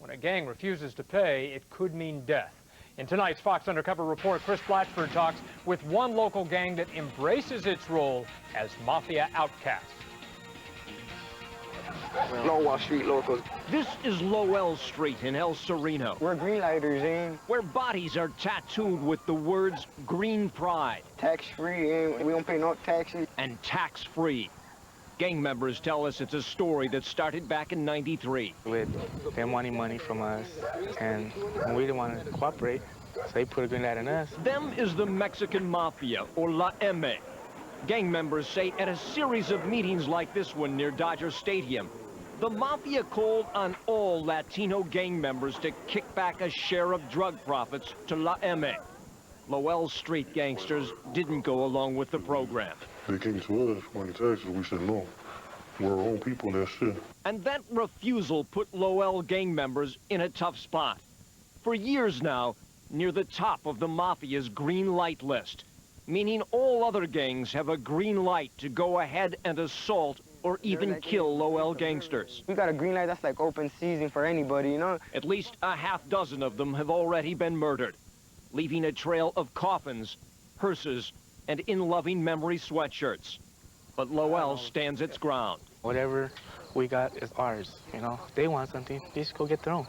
When a gang refuses to pay, it could mean death. In tonight's Fox Undercover report, Chris Blatchford talks with one local gang that embraces its role as mafia outcasts. Lowell Street locals. This is Lowell Street in El Sereno. We're green lighters, where bodies are tattooed with the words Green Pride. Tax-free, we don't pay no taxes. And tax-free. Gang members tell us it's a story that started back in '93. With them wanting money from us, and we didn't want to cooperate, so they put a green light on us. Them is the Mexican Mafia, or La M. Gang members say at a series of meetings like this one near Dodger Stadium, the Mafia called on all Latino gang members to kick back a share of drug profits to La M. Lowell Street gangsters didn't go along with the program. They came to us wanting taxes. We said no. We're our own people, that's it. And that refusal put Lowell gang members in a tough spot. For years now, near the top of the Mafia's green light list, meaning all other gangs have a green light to go ahead and assault or even kill Lowell gangsters. We got a green light, that's like open season for anybody, you know? At least a half dozen of them have already been murdered, leaving a trail of coffins, hearses, and in loving memory sweatshirts. But Lowell stands its ground. Whatever we got is ours, you know? If they want something, they just go get their own.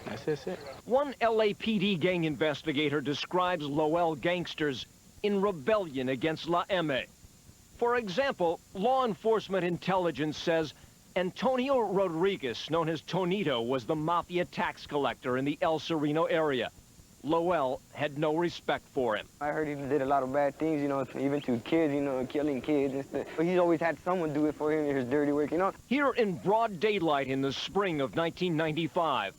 That's it. One LAPD gang investigator describes Lowell gangsters in rebellion against La M. For example, law enforcement intelligence says Antonio Rodriguez, known as Tonito, was the Mafia tax collector in the El Sereno area. Lowell had no respect for him. I heard he did a lot of bad things, you know, even to kids, you know, killing kids and stuff. But he's always had someone do it for him in his dirty work, you know? Here in broad daylight in the spring of 1995,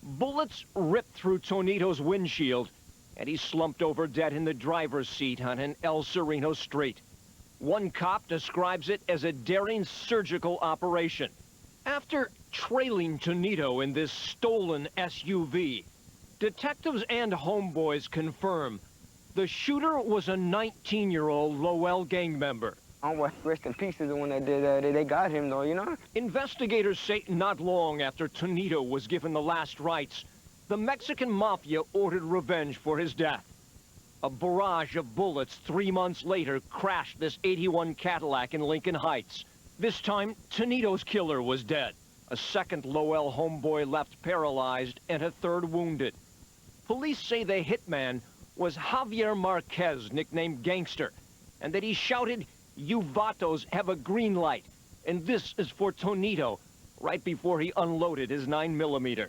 bullets ripped through Tonito's windshield, and he slumped over dead in the driver's seat on an El Sereno street. One cop describes it as a daring surgical operation. After trailing Tonito in this stolen SUV, detectives and homeboys confirm the shooter was a 19-year-old Lowell gang member. I want to rest in peace is the one that did that. They got him, though, you know? Investigators say not long after Tonito was given the last rites, the Mexican Mafia ordered revenge for his death. A barrage of bullets 3 months later crashed this '81 Cadillac in Lincoln Heights. This time, Tonito's killer was dead. A second Lowell homeboy left paralyzed and a third wounded. Police say the hitman was Javier Marquez, nicknamed Gangster, and that he shouted, "You vatos have a green light, and this is for Tonito," right before he unloaded his 9mm.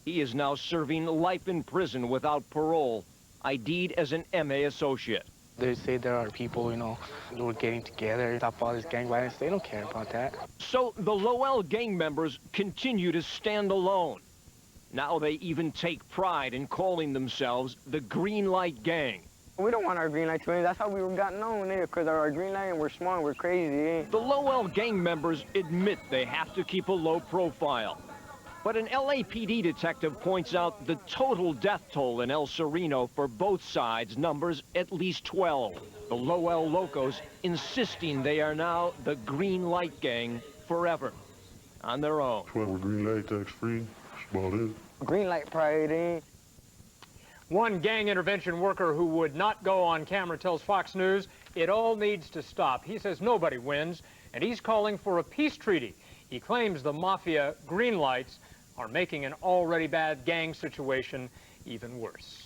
He is now serving life in prison without parole, ID'd as an MA associate. They say there are people, you know, who are getting together, stop all this gang violence. They don't care about that. So the Lowell gang members continue to stand alone. Now they even take pride in calling themselves the Green Light Gang. We don't want our green light to end. That's how we got known there, because our green light and we're smart, we're crazy. The Lowell gang members admit they have to keep a low profile. But an LAPD detective points out the total death toll in El Sereno for both sides numbers at least 12. The Lowell locos insisting they are now the Green Light Gang forever, on their own. That's why we're green light, tax-free. That's about it. Green light pride, One gang intervention worker who would not go on camera tells Fox News it all needs to stop. He says nobody wins, and he's calling for a peace treaty. He claims the Mafia green lights are making an already bad gang situation even worse.